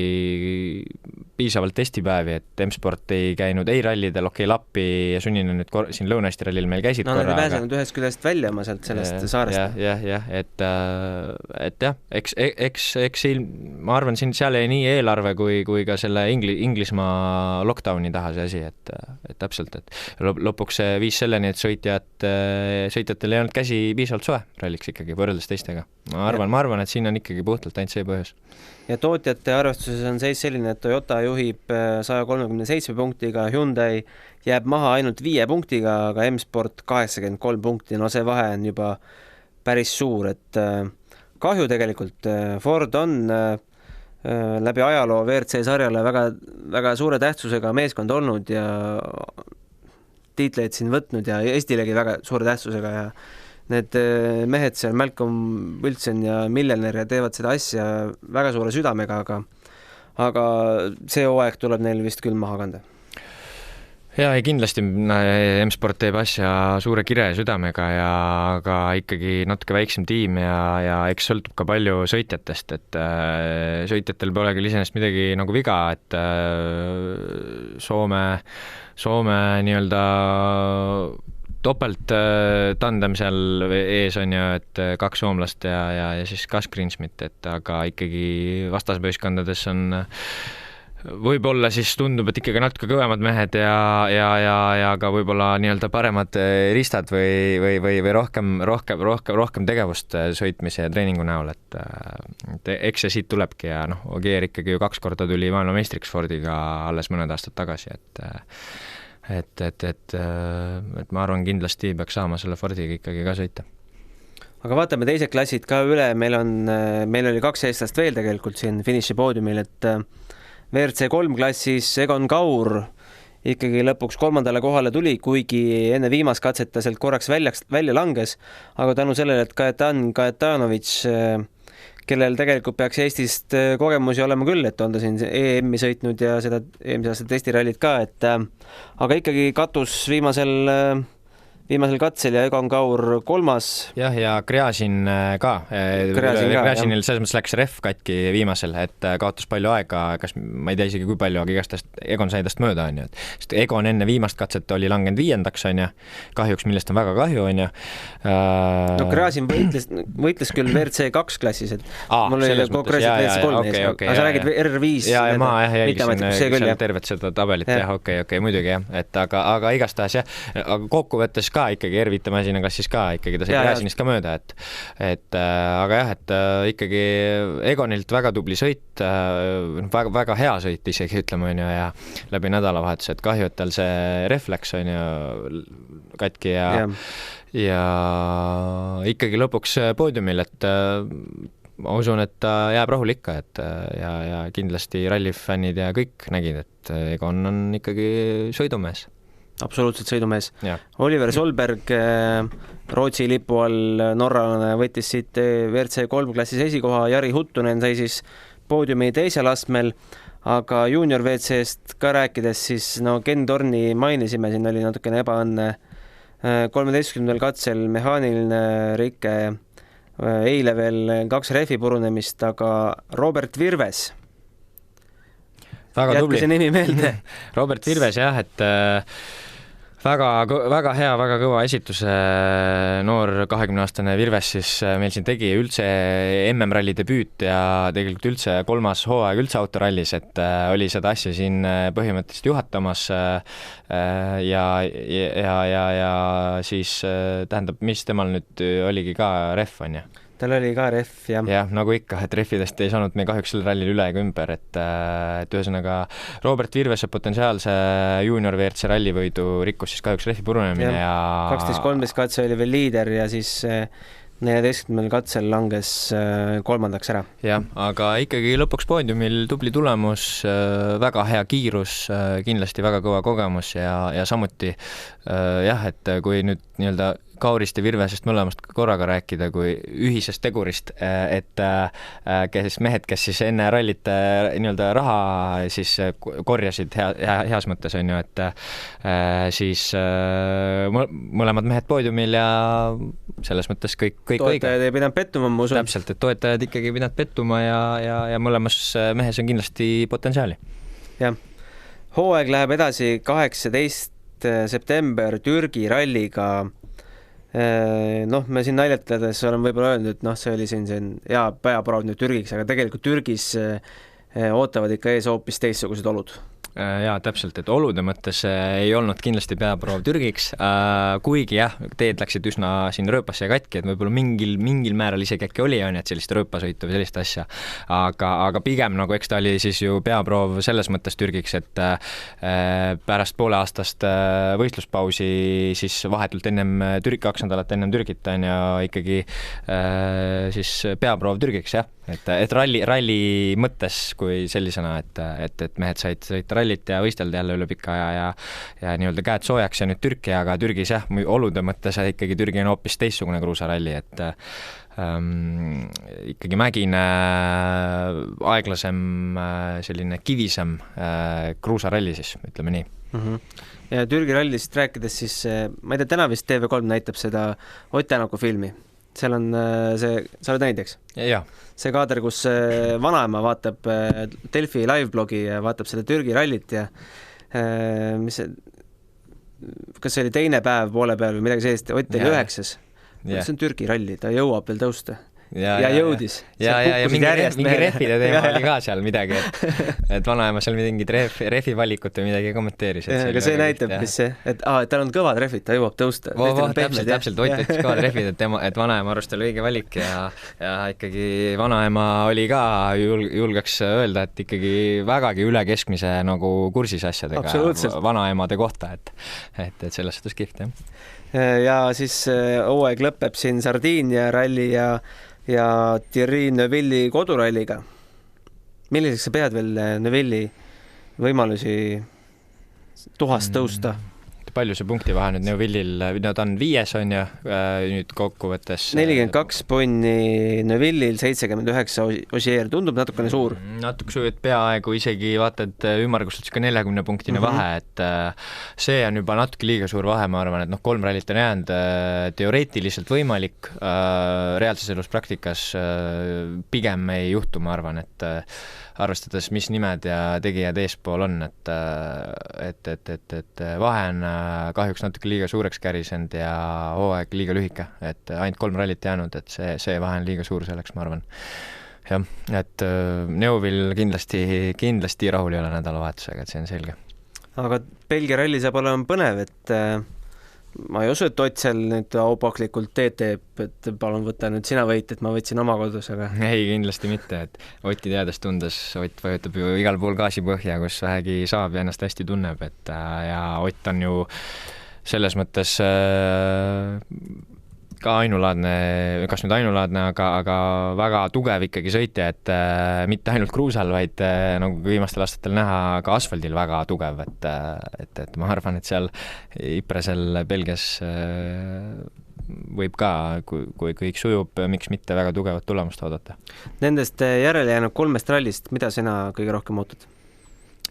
piisavalt testipäevi, et M-Sport ei käinud ei rallidel, Lappi ja Sunnina nüüd siin Lõuna-Eesti rallil meil käisid korra. Nad ei pääsenud ühest küljest välja oma sealt sellest saarest. Jah, et jah, eks ma arvan, siin seal ei nii eelarve kui ka selle Inglismaa lockdowni taha see asi, et täpselt, et lõpuks see viis selleni, et sõitjatel ei olnud käsi piisavalt soe ralliks ikkagi võrreldes teistega. Ma arvan, et siin on ikkagi puhtalt ainult see põhjus. Ja tootjate arvestuses on seis selline, et Toyota juhib 137 punktiga, Hyundai jääb maha ainult 5 punktiga, aga M-Sport 83 punkti, no see vahe on juba päris suur, et kahju tegelikult. Ford on läbi ajaloo WRC sarjale väga, väga suure tähtsusega meeskond olnud ja tiitleid siin võtnud ja Eestilegi väga suure tähtsusega ja need mehed seal, Malcolm Wilson ja Milner ja teevad seda asja väga suure südamega, aga see hooaeg tuleb neil vist küll maha kanda. Ja kindlasti M-Sport teeb asja suure kire südamega ja aga ikkagi natuke väiksem tiim ja eks sõltub ka palju sõitjatest, et sõitjatel pole küll iseenesest midagi nagu viga, et Soome nii-öelda topelt tandem seal ees on ju, et 2 soomlast ja siis Gus Greensmit, et aga ikkagi vastaspöiskondades on võib-olla siis tundub, et ikkagi natuke kõvemad mehed ja ka võib-olla nii-öelda paremad ristad või rohkem tegevust sõitmise ja treeningu näol, et eks see siit tulebki ja Ogier ikkagi ju 2 korda tuli maailmameistriks Fordiga alles mõned aastad tagasi, et ma arvan, kindlasti peaks saama selle Fordiga ikkagi ka sõita. Aga vaatame teised klassid ka üle, meil oli 2 eestlast veel tegelikult siin finiši poodiumil, et WRC 3 klassis Egon Kaur ikkagi lõpuks 3. kohale tuli, kuigi enne viimast katset ta sealt korraks välja langes, aga tänu sellele, et Kajetan Kajetanovitš, kellel tegelikult peaks Eestist kogemusi olema küll, et on ta siin EM-i sõitnud ja seda eelmise aasta testirallit ka, aga ikkagi katus viimasel katsel ja Egon Kaur 3. Jah, ja Gräzin ka. Gräzinil selles mõttes läks ref katki viimasel, et kaotas palju aega, kas ma ei tea isegi kui palju, aga igastest Egon sai tast mööda, on ju. Sest Egon enne viimast katset oli langenud 5. on ju, kahjuks, millest on väga kahju, on ju. No Gräzin võitles küll WRC 2 klassis, et mul oli konkreetselt WRC 3 ees, aga sa räägid R5. Ja ma jälgisin tervet seda tabelit, okei, muidugi jah, et aga igastahes jah, aga kokkuvõttes ka ikkagi R5 klassis ka ikkagi ta sai Gräzinist ka mööda, aga jah, et ikkagi Egonilt väga tubli sõit, väga, väga hea sõit isegi ütleme on ju ja läbi nädalavahetuse, et kahju, et tal see refleks on ju katki ja ikkagi lõpuks poodiumil, et ma usun, et ta jääb rahul ikka, et ja kindlasti rallifännid ja kõik nägid, et Egon on ikkagi sõidumees. absoluutselt sõidumees. Ja. Oliver Solberg Rootsi lipu all norralane võttis siit WRC3 klassis esikoha, Jari Huttunen sai siis poodiumi teisel astmel, aga juunior WC-st ka rääkides, siis no Ken Torni mainisime, siin oli natukene ebaõnne 13. katsel mehaaniline rike, eile veel 2 rehvi purunemist, aga Robert Virves, jätke see nimi meelde. Robert Virves jah, et väga hea, väga kõva esituse noor 20-aastane Virves siis meil siin tegi üldse MM-ralli debüüt ja tegelikult üldse 3. hooaeg üldse autorallis, et oli seda asja siin põhimõtteliselt juhatamas ja siis tähendab, mis temal nüüd oligi ka ref on ju? Tal oli ka ref, jah. Jah, nagu ikka, et refidest ei saanud me kahjuks selle rallil üle ega ümber, et ühesõnaga Robert Virvese potentsiaalse juunior WRC rallivõidu rikkus siis kahjuks refi purunemine ja 12-13 katse oli veel liider ja siis 14. katsel langes 3. ära. Jah, aga ikkagi lõpuks poodiumil tubli tulemus, väga hea kiirus, kindlasti väga kõva kogemus ja samuti jah, et kui nüüd nii-öelda Kaurist ja Virvesest mõlemast korraga rääkida kui ühisest tegurist, et kes mehed, kes siis enne rallit nii-öelda raha siis korjasid heas mõttes on ju, et siis mõlemad mehed poodiumil ja selles mõttes kõik toetajad ei pidanud pettuma, ma usun. Täpselt, et toetajad ikkagi pidanud pettuma ja mõlemas mehes on kindlasti potentsiaali. Jah, hooaeg läheb edasi 18. september Türgi ralliga. Noh, me siin naljatades olen võib-olla öelnud, et noh, see oli siin hea peaproov nüüd Türgiks, aga tegelikult Türgis ootavad ikka ees hoopis teistsugused olud. Jaa, täpselt, et olude mõttes ei olnud kindlasti peaproov Türgiks, kuigi jah, teed läksid üsna siin rööpasse ja katki, et võib-olla mingil määral isegi äkki oli, on, et sellist rööpasõitu või sellist asja, aga pigem nagu eks ta oli siis ju peaproov selles mõttes Türgiks, et pärast pooleaastast võistluspausi siis vahetult ennem 2 nädalat ennem Türgit on ja ikkagi siis peaproov Türgiks, jah. Et ralli mõttes kui sellisena, et mehed said sõita rallit ja võistelda jälle üle pika aja ja nii-öelda käed soojaks ja nüüd Türki, aga Türgis jah, olude mõttes ikkagi Türgi on hoopis teistsugune kruusaralli, et ikkagi mägine, aeglasem, selline kivisem kruusaralli siis, ütleme nii. Ja Türgi rallist rääkides siis, ma ei tea, täna vist TV3 näitab seda Ott Tänaku filmi. Seal on see, sa oled näinud, eks? Jah. See kaader, kus vanaema vaatab Delfi live-blogi ja vaatab seda Türgi rallit ja kas see oli teine päev poole peal või midagi sellist, Ott oli 9. See on Türgi ralli, ta jõuab veel tõusta. Ja jõudis. Ja mingi rehvide teema oli ka seal midagi, et vanaema seal mingid refi valikut või midagi kommenteeris. Aga see näitab, mis see, et tal on kõvad rehvid, ta jõuab tõusta. Täpselt, Ott võttis kõvad rehvid, et vanaema arust oli õige valik ja ikkagi vanaema oli ka, julgeks öelda, et ikkagi vägagi üle keskmise nagu kursis asjadega vanaemade kohta, et selles suhtes kihvt, jah. Ja siis hooaeg lõpeb siin Sardiinia ralli ja Thierry Neuville'i koduralliga. Milliseks sa pead veel Neuville'i võimalusi tuhast tõusta? Palju see punkti vahe nüüd Neuville'il, ta on 5 on ja nüüd kokkuvõttes 42 ponni Neuville'il, 79 Ogier, tundub natukene suur. Natuke suur, et peaaegu isegi vaatad ümmargustades ka 40 punktine vahe, et see on juba natuke liiga suur vahe, ma arvan, et 3 rallit on jäänud teoreetiliselt võimalik, reaalses elus praktikas pigem ei juhtu, ma arvan, et arvestades, mis nimed ja tegijad eespool on, et vahe on kahjuks natuke liiga suureks kärisenud ja hooaeg liiga lühike, et ainult 3 rallit jäänud, et see vahe on liiga suur selleks, ma arvan. Jah, et Neuville kindlasti rahul ei ole nädalavahetusega, et see on selge. Aga Belgia ralli saab olema põnev, et ma ei usu, et Ott seal nüüd aupaklikult teeb, et palun võta nüüd sina võit, et ma võtsin oma kodus, aga ei, kindlasti mitte, et Otti teades tundes, Ott vajutab ju igal pool gaasi põhja, kus vähegi saab ja ennast hästi tunneb, et ja Ott on ju selles mõttes ka ainulaadne, kas nüüd ainulaadne, aga väga tugev ikkagi sõitja, et mitte ainult kruusal, vaid nagu viimastel aastatel näha ka asfaldil väga tugev, et ma arvan, et seal Ypresel Belgias võib ka, kui kõik sujub, miks mitte väga tugevat tulemust oodata. Nendest järele jäänud 3 rallist, mida sina kõige rohkem ootad?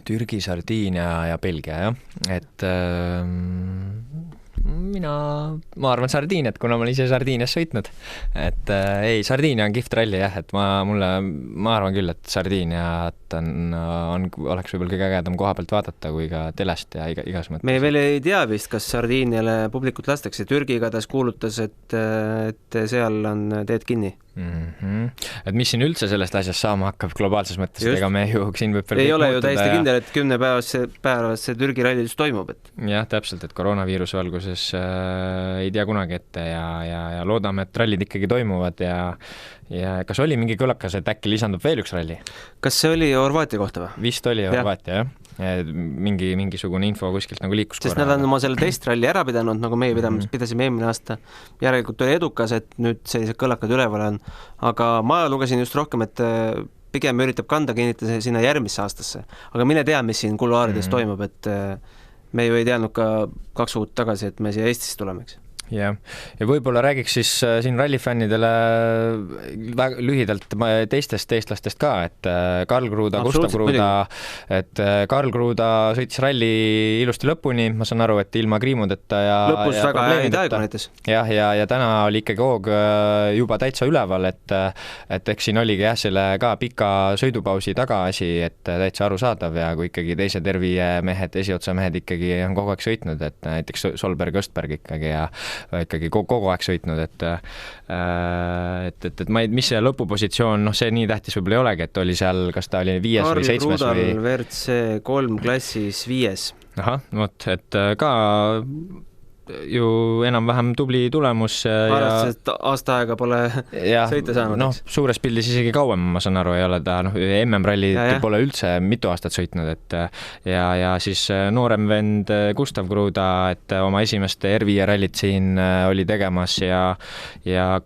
Türgi, Sardiinia ja Belgia, jah. Et ma arvan Sardiiniat, kuna ma olen ise Sardiinias sõitnud. Et ei, Sardiinia on kihvt ralli, jah, et ma arvan küll, et Sardiiniat oleks võib-olla kõige ägedam koha pealt vaadata, kui ka telest ja igas mõttes. Me veel ei tea vist, kas Sardiiniale publikut lastakse. Türgi igatahes kuulutas, et seal on teed kinni. Et mis siin üldse sellest asjast saama hakkab globaalses mõttes, ega me ju siin võib ei ole ju täiesti kindel, et 10 päevas see Türgi ralli just toimub. Jah, täpselt, et koroonaviiruse valguses ei tea kunagi ette ja loodame, et rallid ikkagi toimuvad ja kas oli mingi kõlakas, et äkki lisandub veel üks ralli? Kas see oli Horvaatia kohta või? Vist oli Horvaatia, jah. Mingisugune info kuskilt nagu liikus sest nad on oma selle testralli ära pidanud, nagu meie pidasime eelmine aasta. Järelikult oli edukas, et nüüd sellised kõlakad üleval on. Aga ma lugesin just rohkem, et pigem üritab kanda kinnitada sinna järgmisse aastasse. Aga mine tea, mis siin kuluaarides toimub, et me ju ei teadnud ka 2 kuud tagasi, et me siia Eestisse tuleme, eks. Ja võib-olla räägiks siis siin rallifännidele väga lühidalt teistest eestlastest ka, et Karl Kruda, Gustav Kruda, et Karl Kruda sõitis ralli ilusti lõpuni, ma saan aru, et ilma kriimudeta ja lõpus ja väga häid aegu näitas. Ja täna oli ikkagi hoog juba täitsa üleval, et eks siin oligi selle ka pika sõidupausi tagaasi, et täitsa arusaadav ja kui ikkagi teised R5 mehed, esiotsa mehed ikkagi on kogu aeg sõitnud, et näiteks Solberg, Östberg ikkagi ja ikkagi kogu aeg sõitnud, et ma ei, mis see lõpupositsioon, see nii tähtis võib-olla ei olegi, et oli seal, kas ta oli 5 või 7 või... Karl Krudal WRC 3 klassis 5. Ahah, et ka ju enam-vähem tubli tulemus. Arvestades, et aasta aega pole sõita saanud. Suures pildis isegi kauem, ma saan aru, ei ole ta, MM-ralli pole üldse mitu aastat sõitnud, et ja siis noorem vend Gustav Kruda, et oma esimest R5 rallit siin oli tegemas ja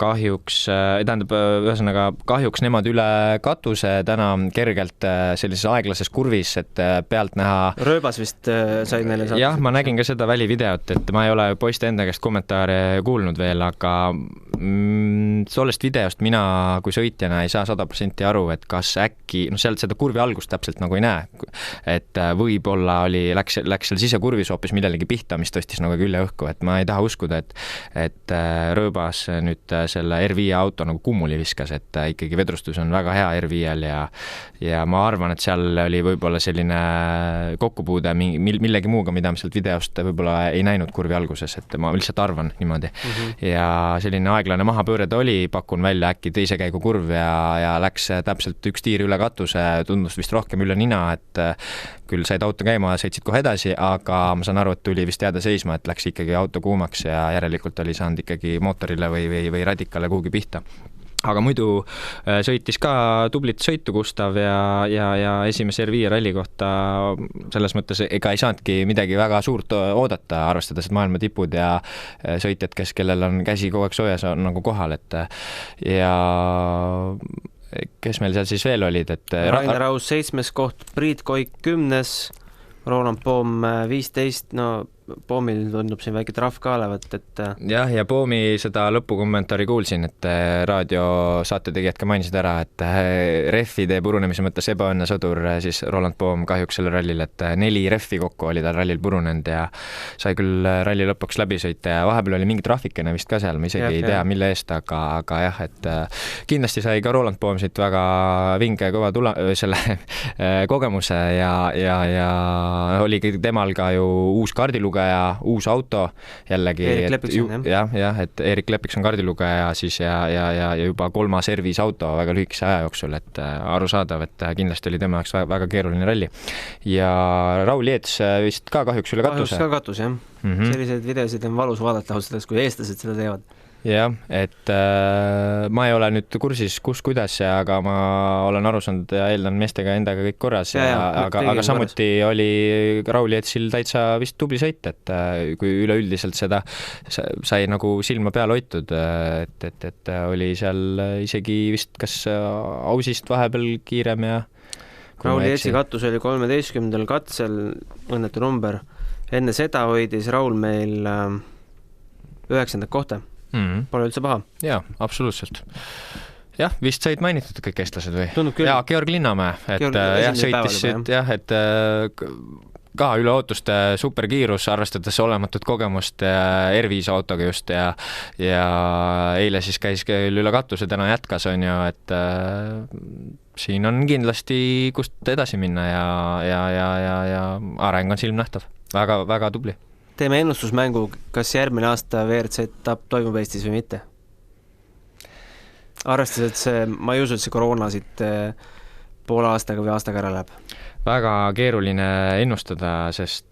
kahjuks, ühesõnaga kahjuks nemad üle katuse täna kergelt sellises aeglases kurvis, et pealt näha... Rööbas vist sai neile saada. Jah, ma nägin ka seda välivideot, et ma ei ole poiste enda käest kommentaare kuulnud veel, aga tollest videost mina kui sõitjana ei saa 100% aru, et kas äkki, sealt seda kurvi algust täpselt nagu ei näe, et võib-olla läks seal sisekurvis hoopis millelegi pihta, mis tõstis nagu külje õhku, et ma ei taha uskuda, et Rööbas nüüd selle R5 auto nagu kummuli viskas, et ikkagi vedrustus on väga hea R5-l ja ma arvan, et seal oli võib-olla selline kokkupuude millegi muuga, mida me sealt videost võib-olla ei näinud kurvi alguses, et ma lihtsalt arvan niimoodi. Ja selline aeglane mahapööre ta oli, pakun välja äkki teise käigu kurv ja läks täpselt üks tiir üle katuse, tundus vist rohkem üle nina, et küll said auto käima, sõitsid kohe edasi, aga ma saan aru, et tuli vist jääda seisma, et läks ikkagi auto kuumaks ja järelikult oli saanud ikkagi mootorile või radikale kuhugi pihta. Aga muidu sõitis ka tublit sõitu Gustav ja esimese R5 ralli kohta selles mõttes ega ei saanudki midagi väga suurt oodata, arvestades, et maailma tipud ja sõitjad, kellel on käsi kogu aeg soojas, on nagu kohal, et ja kes meil seal siis veel olid, et Rainer Aus 7. koht, Priit Koik 10., Roland Poom 15, Poomil tundub siin väike trahv ka olevat, et... Jah, ja Poomi seda lõpukommentaari kuulsin, et raadiosaate tegijad ka mainisid ära, et reffide purunemise mõttes ebaõnne sõdur, siis Roland Poom kahjuks selle rallil, et 4 reffi kokku oli tal rallil purunenud ja sai küll ralli lõpuks läbi sõita ja vahepeal oli mingi trahvikene vist ka seal, ma isegi ei tea, mille eest, aga jah, et kindlasti sai ka Roland Poom siit väga vinge kõva selle kogemuse ja oligi temal ka ju uus kardilugeja, uus auto jällegi, et Erik Lepikson kardilugeja siis ja juba 3. R5 auto väga lühikese aja jooksul, et arusaadav, et kindlasti oli tema jaoks väga keeruline ralli. Ja Raul Jeets vist ka kahjuks üle katuse. Kahjuks ka katus, jah. Selliseid videosid on valus vaadata ausalt, kui eestlased seda teevad. jah, et ma ei ole nüüd kursis, kuidas, aga ma olen aru saanud ja eeldan meestega endaga kõik korras, aga samuti oli Raul Jetsil täitsa vist tubli sõit, et kui üleüldiselt seda sai nagu silma peal hoitud, et oli seal isegi vist kas Ausist vahepeal kiirem ja Raul Jetsi katus oli 13. katsel, õnnetu number. Enne seda hoidis Raul meil 9. kohta. Pole üldse paha. Jaa, absoluutselt. Jah, vist said mainitud kõik eestlased või? Tundub küll. Jaa, Georg Linnamäe, sõitis, et ka üle ootuste superkiirus, arvestades olematut kogemust R5 autoga just ja eile siis käis üle katuse, täna jätkas, on ju, et siin on kindlasti kust edasi minna ja areng on silmnähtav. Väga, väga tubli. Teeme ennustusmängu, kas järgmine aasta WRC etapp toimub Eestis või mitte? Arvestades, et ma ei usu, et see koroona siit poole aastaga või aastaga ära läheb. Väga keeruline ennustada, sest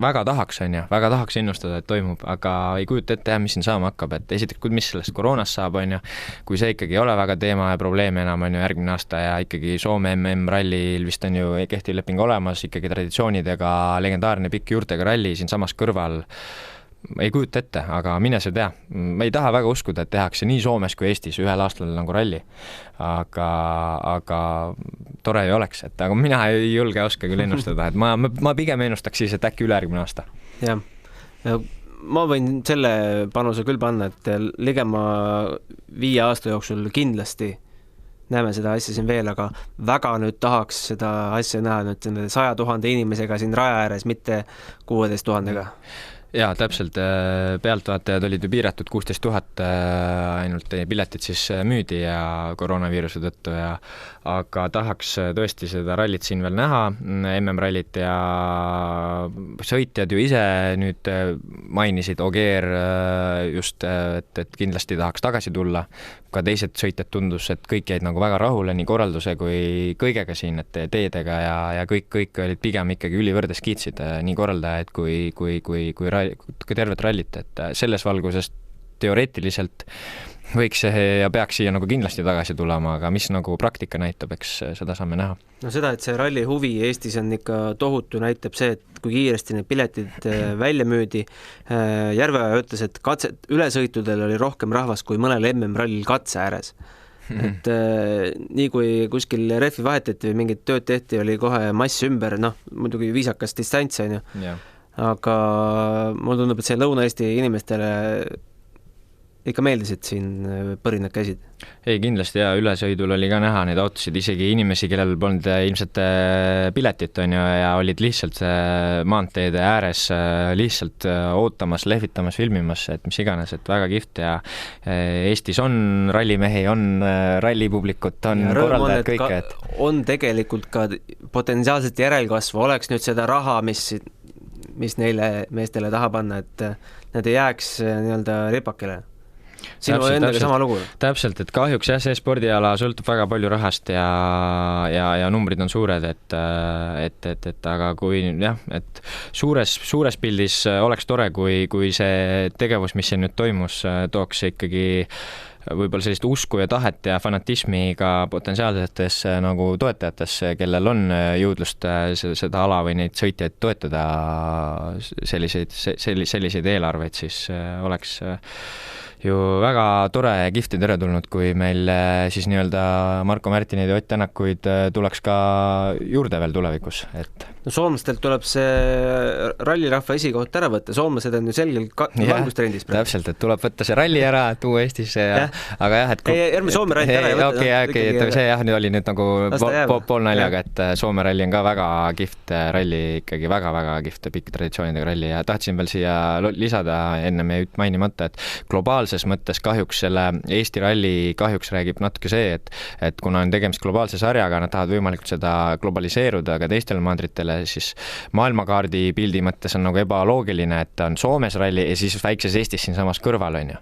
väga tahaks ennustada, et toimub, aga ei kujuta ette, mis siin saama hakkab, et esiteks, mis sellest koroonast saab, on ju, kui see ikkagi ei ole väga teema ja probleem enam, on ju, järgmine aasta ja ikkagi Soome MM-rallil vist on ju kehtiv leping olemas, ikkagi traditsioonidega, legendaarne pikk juurtega ralli siin samas kõrval, ei kujuta ette, aga mine see tea. Ma ei taha väga uskuda, et tehakse nii Soomes kui Eestis ühel aastal nagu ralli. Aga tore ei oleks, et aga mina ei julge oska küll ennustada, et ma pigem ennustaks siis, et äkki ülejärgmine aasta. Jah. Ma võin selle panuse küll panna, et ligema 5 aasta jooksul kindlasti näeme seda asja siin veel, aga väga nüüd tahaks seda asja näha nüüd 100 000 inimesega siin raja ääres, mitte 16 000-ga. Jaa, täpselt, pealtvaatajad olid ju piiratud 16 000 ainult piletid siis müüdi ja koroonaviiruse tõttu aga tahaks tõesti seda rallit siin veel näha, MM-rallit ja sõitjad ju ise nüüd mainisid Ogier just, et kindlasti tahaks tagasi tulla. Ka teised sõitjad tundus, et kõik jäid nagu väga rahule nii korralduse kui kõigega siin, et teedega ja kõik olid pigem ikkagi ülivõrdes kiitsid nii korraldajaid kui tervet rallit, et selles valguses teoreetiliselt võiks ja peaks siia nagu kindlasti tagasi tulema, aga mis nagu praktika näitab, eks seda saame näha. No seda, et see ralli huvi Eestis on ikka tohutu, näitab see, et kui kiiresti need piletid välja müüdi. Järveoja ütles, et ülesõitudel oli rohkem rahvast kui mõnel MM-rallil katse ääres. Et nii kui kuskil rehvi vahetati või mingit tööd tehti, oli kohe mass ümber, muidugi viisakas distants on ju. Aga mul tundub, et see Lõuna-Eesti inimestele ikka meeldisid siin põrinad käisid. Ei, kindlasti ja ülesõidul oli ka näha neid autosid, isegi inimesi, kellel polnud ilmselt piletit on ju, ja olid lihtsalt maanteede ääres lihtsalt ootamas, lehvitamas, filmimas, et mis iganes, et väga kihvt ja Eestis on rallimehi, on rallipublikut, on korraldajad kõike. On tegelikult ka potentsiaalselt järelkasvu, oleks nüüd seda raha, mis neile meestele taha panna, et nad ei jääks nii-öelda ripakele. Sinu endaga sama lugu. Täpselt, et kahjuks see spordiala sõltub väga palju rahast ja numbrid on suured, et aga kui jah, et suures pildis oleks tore, kui see tegevus, mis siin nüüd toimus, tooks ikkagi võib-olla sellist usku ja tahet ja fanatismi ka potentsiaalsetes nagu toetajatesse, kellel on jõudlust seda ala või neid sõitjaid toetada selliseid eelarveid, siis oleks ju väga tore ja kihvti tere tulnud, kui meil siis nii-öelda Marko Märtineid ja Ott Tänakuid tuleks ka juurde veel tulevikus. No soomlastelt tuleb see rallirahva esikoht ära võtta, soomlased on ju selgelt valgustrendis. Täpselt, et tuleb võtta see ralli ära, tuua Eestisse aga jah, et järgme Soome ralli ära ja võtta. See jah, nüüd oli nüüd nagu pool naljaga, et Soome ralli on ka väga kihvt ralli, ikkagi väga-väga kihvt pikk traditsioonidega ralli ja tahtsin veel siia lisada enne me mainimata, et globaalses mõttes kahjuks selle Eesti ralli kahjuks räägib natuke see, et kuna on tegemist globaalse sarjaga, nad tahavad võimalikult seda globaliseeruda ka teistele mandritele, siis maailmakaardi pildi mõttes on nagu ebaloogiline, et on Soomes ralli ja siis väikses Eestis siin samas kõrval on ju.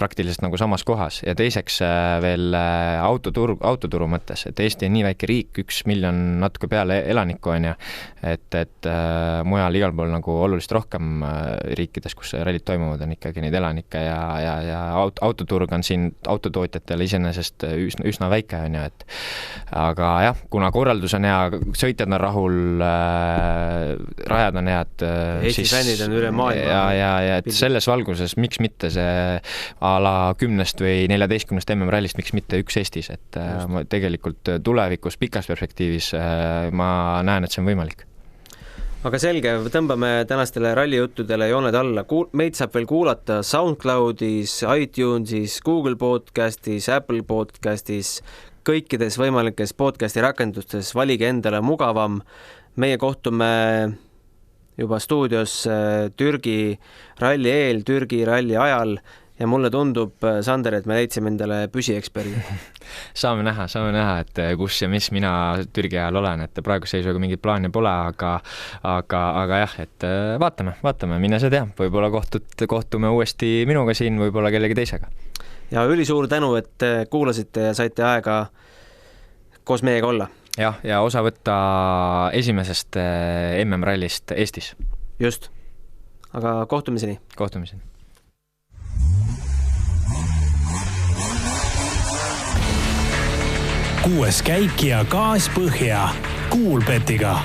Praktiliselt nagu samas kohas ja teiseks veel autoturu mõttes, et Eesti on nii väike riik, 1 miljon natuke peale elanikku on ju, et mujal igal pool nagu oluliselt rohkem riikides, kus rallid toimuvad, on ikkagi neid elanikke ja autoturg on siin autotootjatele iseenesest üsna väike on ju, et aga jah, kuna korraldus on hea, sõitjad on rahul, rajad on head, Eesti fännid on üle maailma. Ja et selles valguses, miks mitte see a la 10 või 14 MM-rallist, miks mitte üks Eestis, et tegelikult tulevikus pikas perspektiivis ma näen, et see on võimalik. Aga selge, tõmbame tänastele rallijuttudele jooned alla. Meid saab veel kuulata SoundCloudis, iTunesis, Google Podcastis, Apple Podcastis, kõikides võimalikes podcasti rakendustes. Valige endale mugavam. Meie kohtume juba stuudios Türgi ralli eel, Türgi ralli ajal ja mulle tundub, Sander, et me leidsime endale püsieksperdi. Saame näha, et kus ja mis mina Türgi ajal olen, et praegu seisuga mingit plaani pole, aga jah, et vaatame, mine see tea, võib-olla kohtume uuesti minuga siin, võib-olla kellegi teisega. Ja ülisuur tänu, et kuulasite ja saite aega koos meiega olla. Ja osa võtta esimesest MM-rallist Eestis. Just, aga kohtumiseni. Kuues käik ja gaas põhja Kuulbetiga.